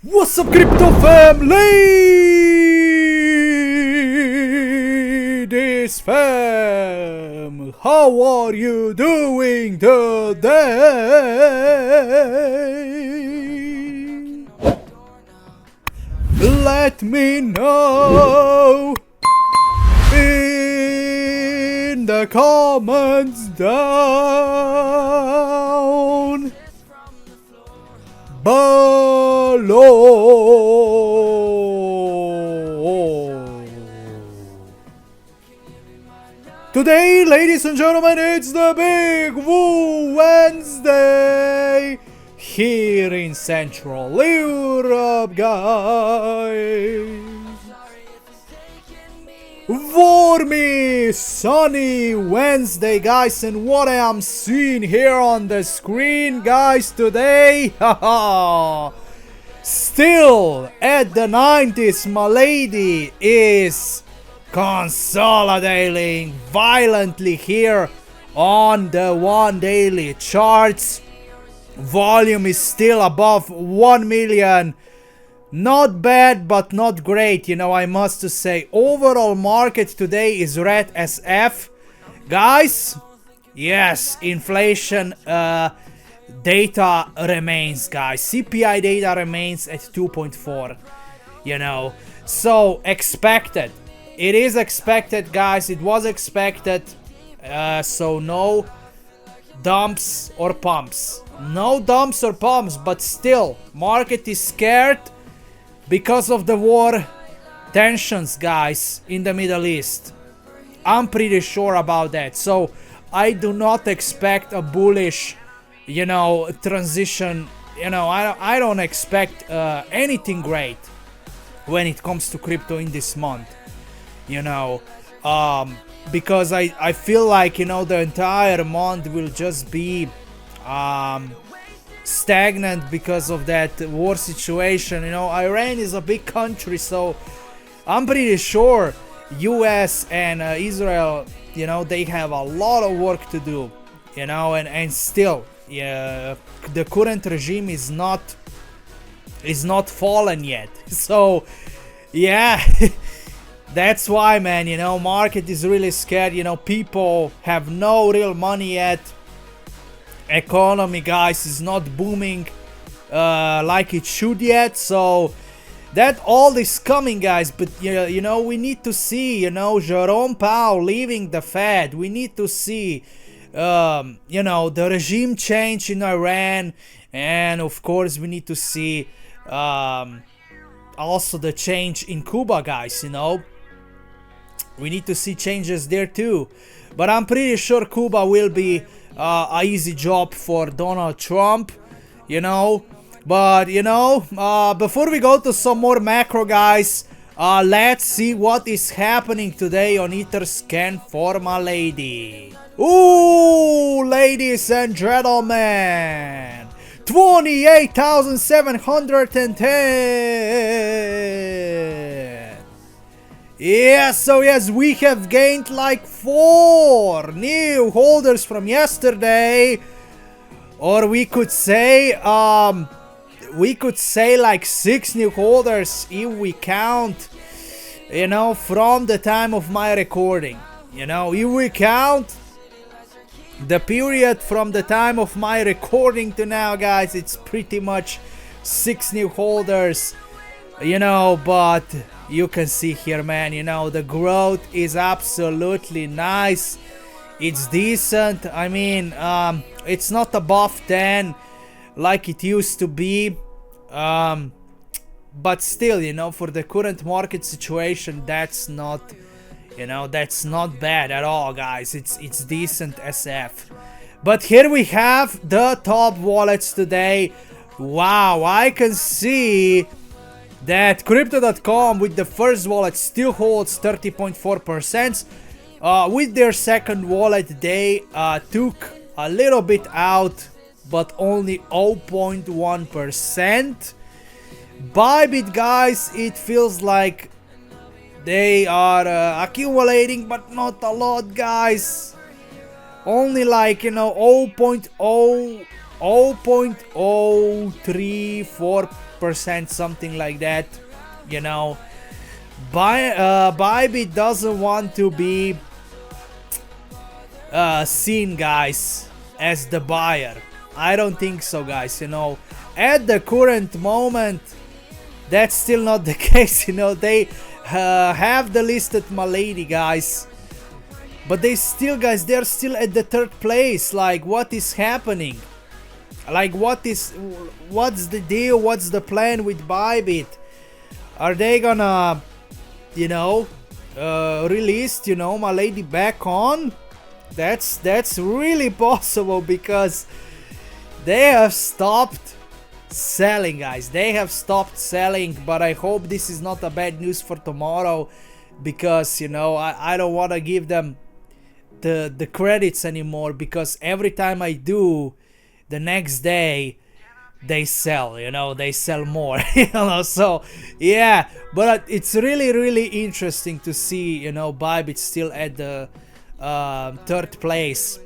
What's up, crypto family? This fam, how are you doing today? Let me know in the comments down below. Today, ladies and gentlemen, it's the Big Woo Wednesday here in Central Europe, guys. Warmy, sunny Wednesday, guys, and what I am seeing here on the screen, guys, today, still at the 90s, Milady is consolidating violently here on the one daily charts. Volume is still above 1 million. Not bad, but not great, you know, I must say. Overall market today is red as F. Guys, yes, inflation data remains, guys. CPI data remains at 2.4, you know. So, expected. It is expected, guys. It was expected. So, no dumps or pumps. No dumps or pumps, but still, market is scared because of the war tensions, guys, in the Middle East. I'm pretty sure about that. So I do not expect a bullish, you know, transition. You know, I don't expect anything great when it comes to crypto in this month. You know, because I feel like, you know, the entire month will just be stagnant because of that war situation. You know, Iran is a big country, so I'm pretty sure US and Israel, you know, they have a lot of work to do, you know, and still, yeah, the current regime is not fallen yet. So yeah, that's why, man, you know, market is really scared. You know, people have no real money yet. Economy, guys, is not booming like it should yet. So that all is coming, guys. But you know, we need to see, you know, Jerome Powell leaving the Fed. We need to see you know, the regime change in Iran, and of course we need to see also the change in Cuba, guys. You know, we need to see changes there too. But I'm pretty sure Cuba will be a easy job for Donald Trump, you know. But you know, before we go to some more macro, guys, let's see what is happening today on Etherscan for Milady. Ooh, ladies and gentlemen, 28,710. Yes, so yes, we have gained like 4 new holders from yesterday, or we could say like 6 new holders if we count, you know, from the time of my recording. You know, if we count the period from the time of my recording to now, guys, it's pretty much 6 new holders, you know. But you can see here, man, you know, the growth is absolutely nice. It's decent. I mean, it's not above 10 like it used to be, but still, you know, for the current market situation, that's not, you know, that's not bad at all, guys. It's decent SF. But here we have the top wallets today. Wow, I can see that Crypto.com with the first wallet still holds 30.4%. With their second wallet, they took a little bit out, but only 0.1%. Bybit, guys, it feels like they are accumulating, but not a lot, guys. Only like, you know, 0.034 8%, something like that. You know, Bybit doesn't want to be seen, guys, as the buyer. I don't think so, guys. You know, at the current moment, that's still not the case. You know, they have the listed Milady, guys, but they still, guys, they're still at the 3rd place. Like, what is happening? Like, what's the deal? What's the plan with Bybit? Are they gonna, you know, release, you know, Milady back on? That's really possible, because they have stopped selling, guys. They have stopped selling, but I hope this is not a bad news for tomorrow, because, you know, I don't want to give them the credits anymore, because every time I do, the next day they sell, you know, they sell more. You know, so yeah, but it's really interesting to see, you know, Bybit still at the 3rd place.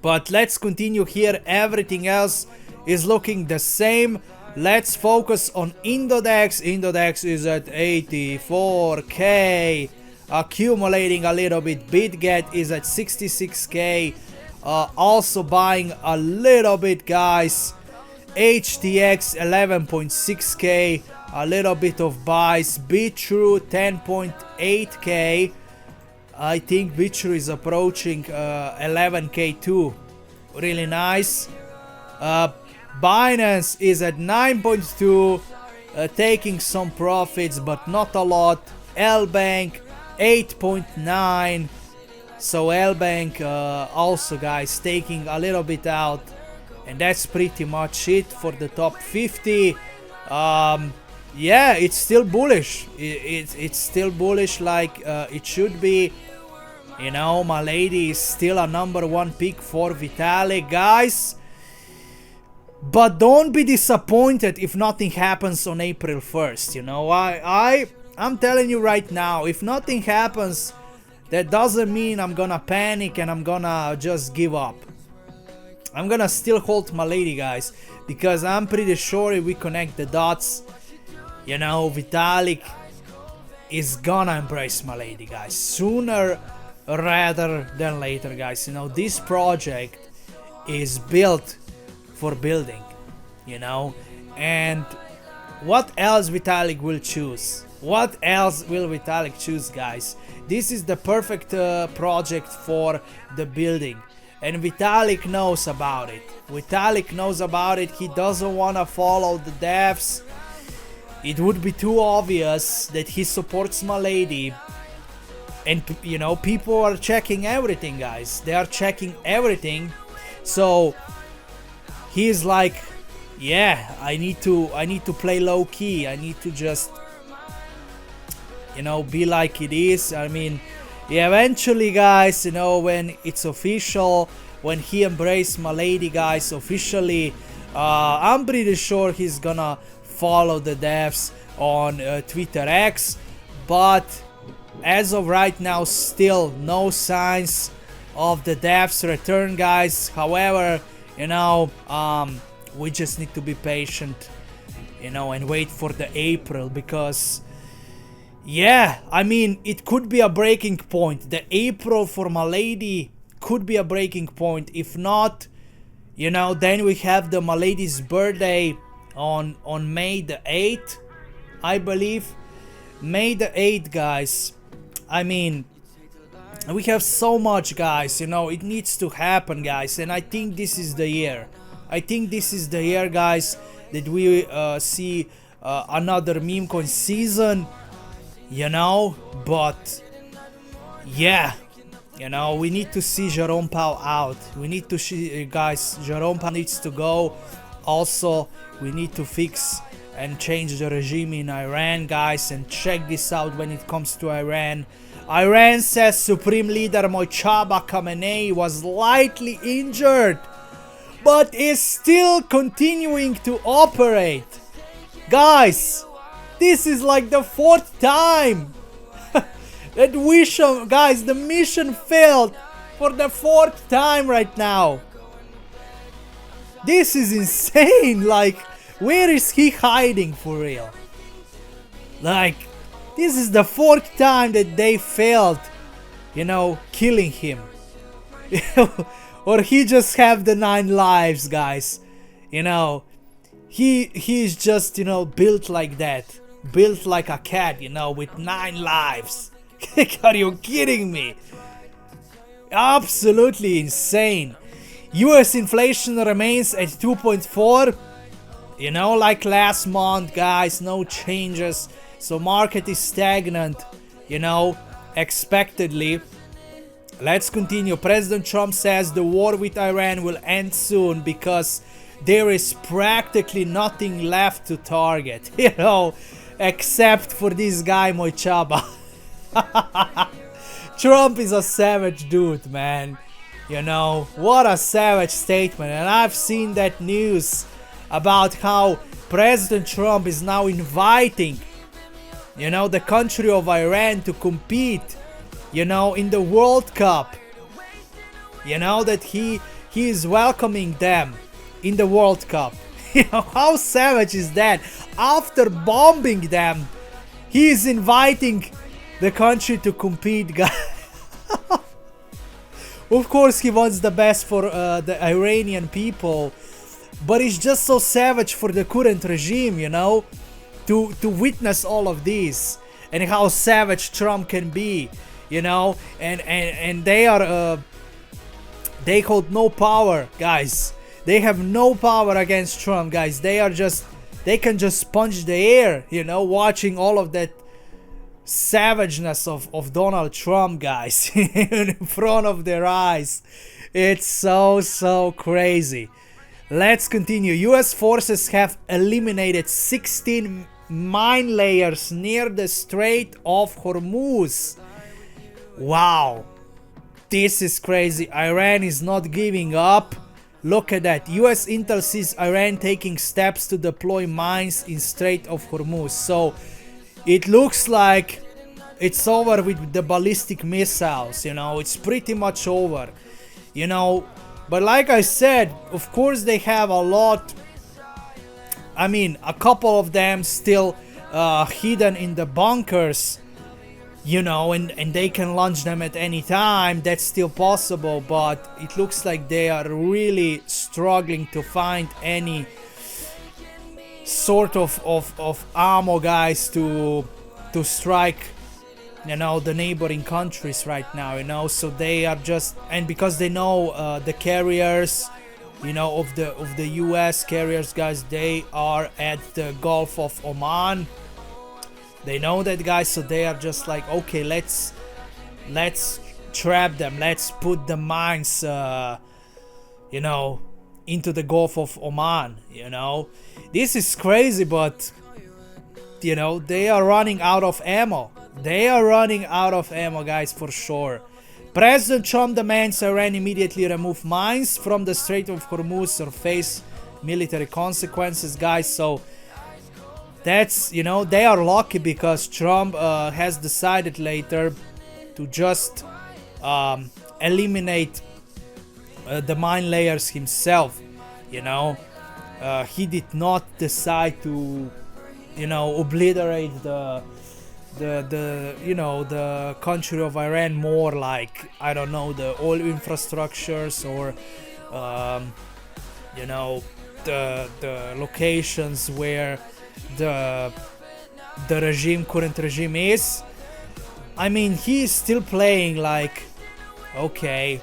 But let's continue here. Everything else is looking the same. Let's focus on Indodex. Indodex is at 84k, accumulating a little bit. BitGet is at 66k, also buying a little bit, guys. HTX 11.6k, a little bit of buys. Bitrue 10.8k. I think Bitrue is approaching 11k too. Really nice. Binance is at 9.2, taking some profits, but not a lot. L-Bank 8.9. So L-Bank also, guys, taking a little bit out. And that's pretty much it for the top 50. Yeah, it's still bullish. It's still bullish, like it should be. You know, Milady is still a #1 pick for Vitalik, guys. But don't be disappointed if nothing happens on April 1st. You know, I'm telling you right now, if nothing happens, that doesn't mean I'm gonna panic and I'm gonna just give up. I'm gonna still hold Milady, guys, because I'm pretty sure if we connect the dots, you know, Vitalik is gonna embrace Milady, guys, sooner rather than later, guys. You know, this project is built for building, you know, and what else Vitalik will choose? What else will Vitalik choose, guys? This is the perfect project for the building, and Vitalik knows about it. Vitalik knows about it. He doesn't want to follow the devs. It would be too obvious that he supports Milady. And, you know, people are checking everything, guys. They are checking everything. So he's like, yeah, I need to play low key. I need to just, you know, be like it is. I mean, yeah, eventually, guys, you know, when it's official, when he embraced Milady, guys, officially, I'm pretty sure he's gonna follow the devs on Twitter X. But as of right now, still no signs of the devs return, guys. However, you know, we just need to be patient, you know, and wait for the April, because yeah, I mean, it could be a breaking point. The April for Milady could be a breaking point. If not, you know, then we have the Milady's birthday on May the 8th, I believe. May the 8th, guys. I mean, we have so much, guys, you know, it needs to happen, guys, and I think this is the year. I think this is the year, guys, that we see another meme coin season, you know. But yeah, you know, we need to see Jerome Powell out. We need to see, guys, Jerome Powell needs to go. Also, we need to fix and change the regime in Iran, guys, and check this out when it comes to Iran. Iran says Supreme Leader Mojtaba Khamenei was lightly injured, but is still continuing to operate. Guys, this is like the 4th time that guys, the mission failed for the 4th time right now. This is insane. Like, Where is he hiding for real? Like, this is the 4th time that they failed, you know, killing him. Or he just have the 9 lives, guys. You know, he's just, you know, built like that. Built like a cat, you know, with 9 lives. Are you kidding me? Absolutely insane. US inflation remains at 2.4. You know, like last month, guys, no changes. So market is stagnant, you know, expectedly. Let's continue. President Trump says the war with Iran will end soon because there is practically nothing left to target, you know, except for this guy Moichaba. Trump is a savage dude, man. You know, what a savage statement. And I've seen that news about how President Trump is now inviting, you know, the country of Iran to compete, you know, in the World Cup. You know, that he is welcoming them in the World Cup. You know, how savage is that? After bombing them, he is inviting the country to compete, guys. Of course, he wants the best for the Iranian people, but it's just so savage for the current regime, you know, to witness all of this and how savage Trump can be, you know, and they are they hold no power, guys. They have no power against Trump, guys. They can just sponge the air, you know, watching all of that savageness of Donald Trump, guys, in front of their eyes. It's so crazy. Let's continue. US forces have eliminated 16 mine layers near the Strait of Hormuz. Wow, this is crazy. Iran is not giving up. Look at that. US intel sees Iran taking steps to deploy mines in Strait of Hormuz. So it looks like it's over with the ballistic missiles, you know, it's pretty much over, you know. But like I said, of course they have a lot, I mean, a couple of them still hidden in the bunkers, you know, and they can launch them at any time. That's still possible, but it looks like they are really struggling to find any sort of ammo, guys, to strike, you know, the neighboring countries right now, you know. So they are just, and because they know the carriers, you know, of the US carriers, guys, they are at the Gulf of Oman. They know that, guys, so they are just like, okay, let's trap them, let's put the mines you know, into the Gulf of Oman, you know. This is crazy, but you know, they are running out of ammo. They are running out of ammo, guys, for sure. President Trump demands Iran immediately remove mines from the Strait of Hormuz or face military consequences, guys. So that's, you know, they are lucky because Trump has decided later to just eliminate the mine layers himself, you know. He did not decide to, you know, obliterate the you know, the country of Iran more, like, I don't know, the oil infrastructures or you know, the locations where the current regime is. I mean, he is still playing like, okay,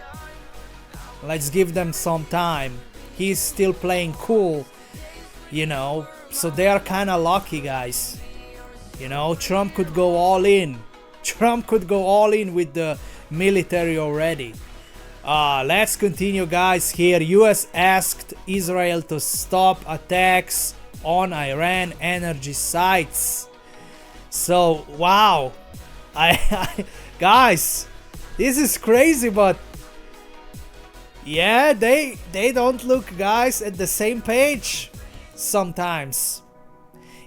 let's give them some time. He's still playing cool, you know. So they are kind of lucky, guys. You know, Trump could go all in. Trump could go all in with the military already. Let's continue, guys. Here, US asked Israel to stop attacks on Iran energy sites. So, wow. Guys, this is crazy, but yeah, they don't look, guys, at the same page sometimes.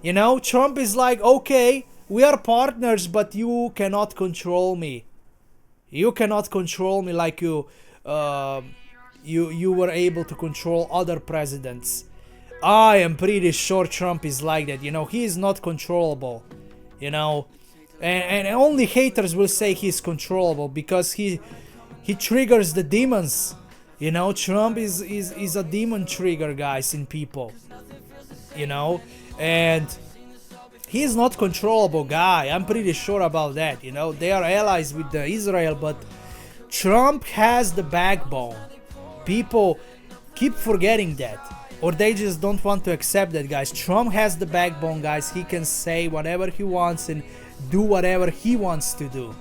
You know, Trump is like, okay, we are partners, but you cannot control me. You cannot control me like you were able to control other presidents. I am pretty sure Trump is like that. You know, he is not controllable. You know, and only haters will say he's controllable because he triggers the demons. You know, Trump is a demon trigger, guys, in people. You know, and he's not controllable guy. I'm pretty sure about that. You know, they are allies with the Israel, but Trump has the backbone. People keep forgetting that, or they just don't want to accept that, guys. Trump has the backbone, guys. He can say whatever he wants and do whatever he wants to do.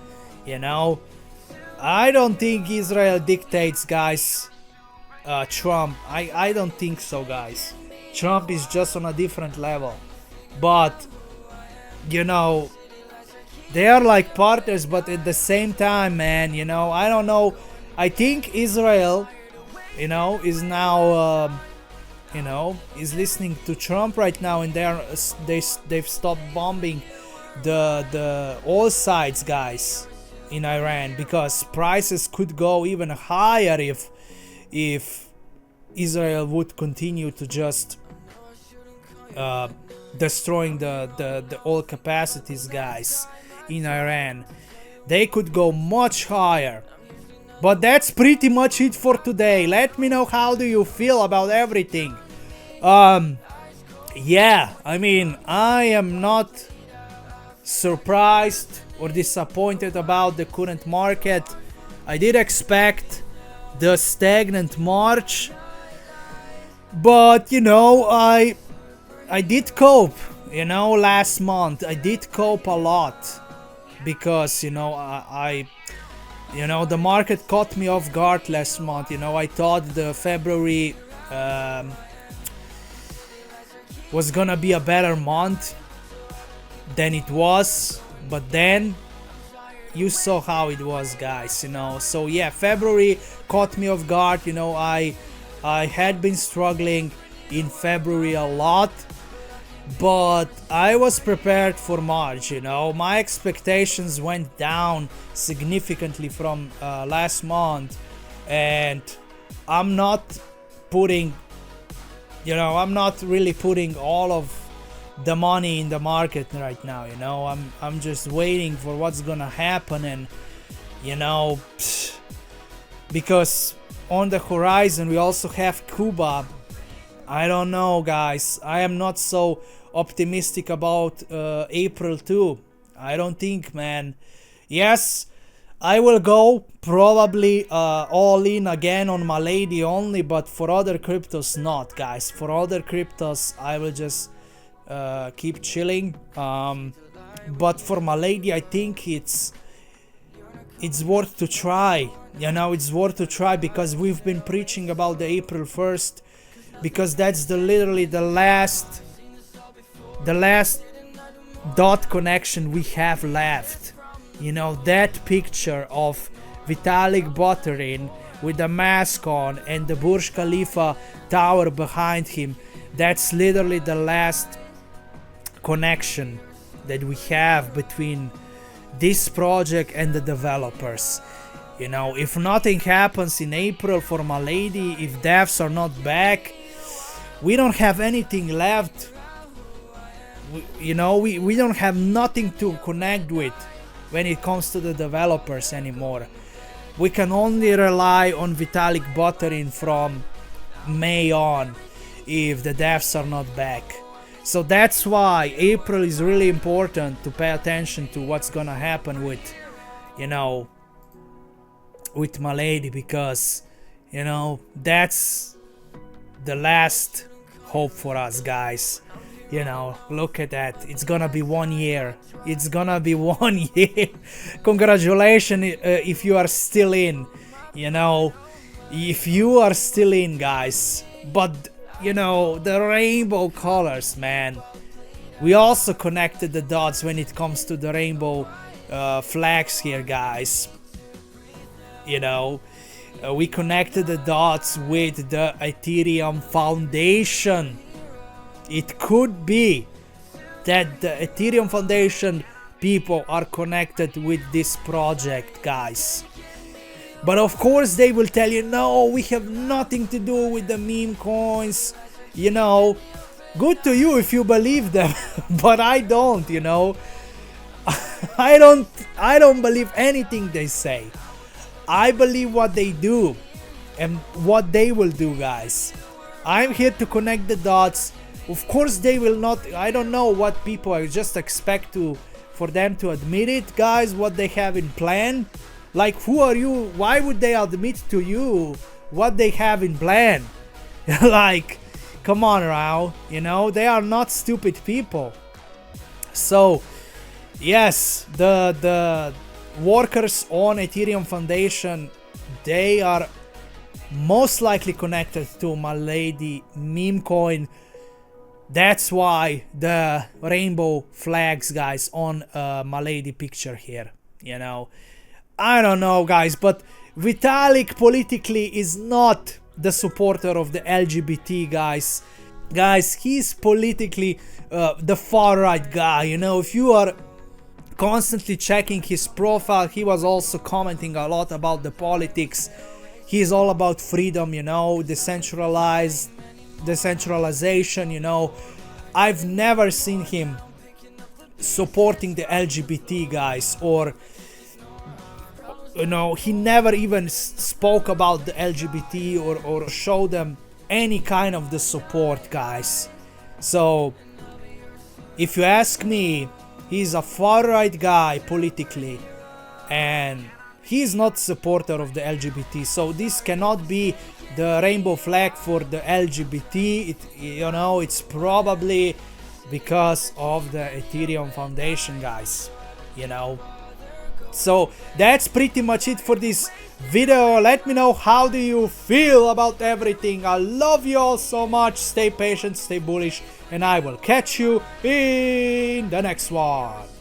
You know, I don't think Israel dictates, guys. Trump, I don't think so, guys. Trump is just on a different level. But you know, they are like partners, but at the same time, man, you know, I don't know. I think Israel, you know, is now you know, is listening to Trump right now, and they've stopped bombing the all sides, guys, in Iran, because prices could go even higher if Israel would continue to just destroying the oil capacities, guys, in Iran. They could go much higher. But that's pretty much it for today. Let me know how do you feel about everything. Yeah, I mean, I am not surprised or disappointed about the current market. I did expect the stagnant March, but you know, I did cope, you know, last month. I did cope a lot because, you know, you know, the market caught me off guard last month. You know, I thought the February was gonna be a better month than it was, but then you saw how it was, guys, you know. So yeah, February caught me off guard. You know, I had been struggling in February a lot, but I was prepared for March. You know, my expectations went down significantly from last month, and I'm not putting, you know, I'm not really putting all of the money in the market right now. You know, I'm just waiting for what's gonna happen, and you know, because on the horizon we also have Cuba. I don't know, guys. I am not so optimistic about April too. I don't think, man. Yes, I will go probably all in again on Milady only, but for other cryptos not, guys. For other cryptos I will just keep chilling. But for Milady, I think it's worth to try. You know, it's worth to try because we've been preaching about the April 1st, because that's literally the last dot connection we have left. You know, that picture of Vitalik Buterin with the mask on and the Burj Khalifa tower behind him, that's literally the last connection that we have between this project and the developers. You know, if nothing happens in April for Milady, if devs are not back, we don't have anything left. You know, we don't have nothing to connect with when it comes to the developers anymore. We can only rely on Vitalik Buterin from May on if the devs are not back. So that's why April is really important to pay attention to what's gonna happen with, you know, with Milady, because, you know, that's the last hope for us, guys. You know, look at that. It's gonna be 1 year. It's gonna be 1 year. Congratulations if you are still in. You know, if you are still in, guys. But, you know, the rainbow colors, man. We also connected the dots when it comes to the rainbow flags here, guys. You know, we connected the dots with the Ethereum Foundation. It could be that the Ethereum Foundation people are connected with this project, guys. But of course they will tell you, no, we have nothing to do with the meme coins. you know, good to you if you believe them, but I don't, you know. I don't believe anything they say. I believe what they do and what they will do, guys. I'm here to connect the dots. Of course they will not, I don't know what people, I just expect for them to admit it, guys, what they have in plan. Like, who are you? Why would they admit to you what they have in plan? Like, come on, Rao, you know, they are not stupid people. So yes, the workers on Ethereum Foundation, they are most likely connected to Milady meme coin. That's why the rainbow flags, guys, on Milady picture here, you know. I don't know, guys, but Vitalik politically is not the supporter of the LGBT, guys. Guys, he's politically the far right guy, you know. If you are constantly checking his profile, he was also commenting a lot about the politics. He's all about freedom, you know, decentralization, you know. I've never seen him supporting the LGBT, guys, or, you know, he never even spoke about the LGBT or showed them any kind of the support, guys. So if you ask me, he's a far-right guy politically, and he's not supporter of the LGBT. So this cannot be the rainbow flag for the LGBT. You know, it's probably because of the Ethereum Foundation, guys, you know. So that's pretty much it for this video. Let me know, how do you feel about everything. I love you all so much. Stay patient, stay bullish, and I will catch you in the next one.